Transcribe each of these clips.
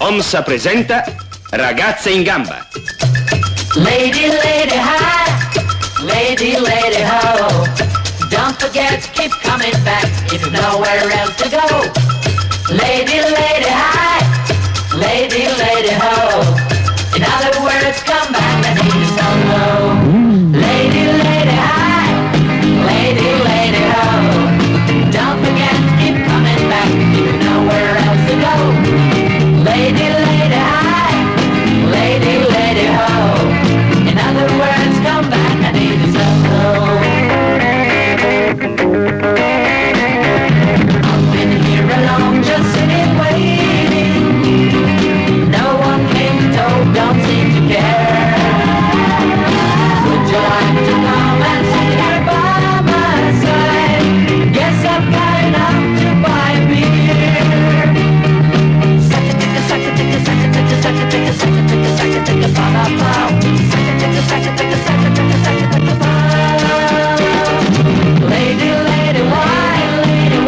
OMSA presenta Ragazze in gamba. Lady, lady, hi. Lady, lady, ho. Don't forget to keep coming back if you've nowhere else to go. Lady, lady, hi. Lady, lady, ho. In other words, come back, I need you so low. Lady, lady, hi. Lady, lady, ho. Don't forget to keep coming back if you've nowhere else to go. Lady, lady, hi. Lady, lady, ho. In other words, come back, I need you so low. I've been here alone, just sitting waiting. No one came to talk, don't seem to care. Would you like to come and sit here by my side? Guess I'm kind enough to buy a beer. Lady, lady, why? Lady,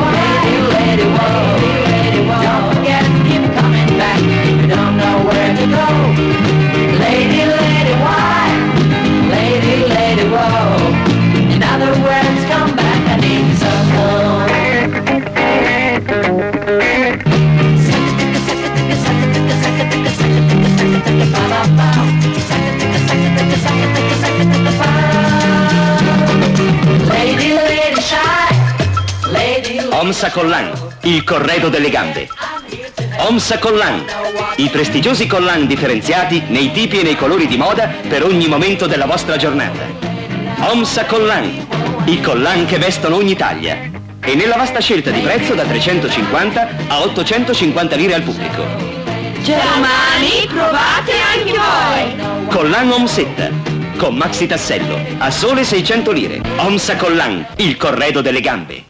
lady, whoa. Don't forget to keep coming back if you don't know where to go. Lady, lady, why? Lady, whoa. In other words, come back, I need you so low. Lady, lady, shy. Lady, OMSA Collan, il corredo delle gambe. OMSA Collan, i prestigiosi collan differenziati nei tipi e nei colori di moda per ogni momento della vostra giornata. OMSA Collan, i collan che vestono ogni taglia. E nella vasta scelta di prezzo da 350 a 850 lire al pubblico. Germani, provate anche voi! Collan Omsetta, con maxi tassello, a sole 600 lire. OMSA Collan, il corredo delle gambe.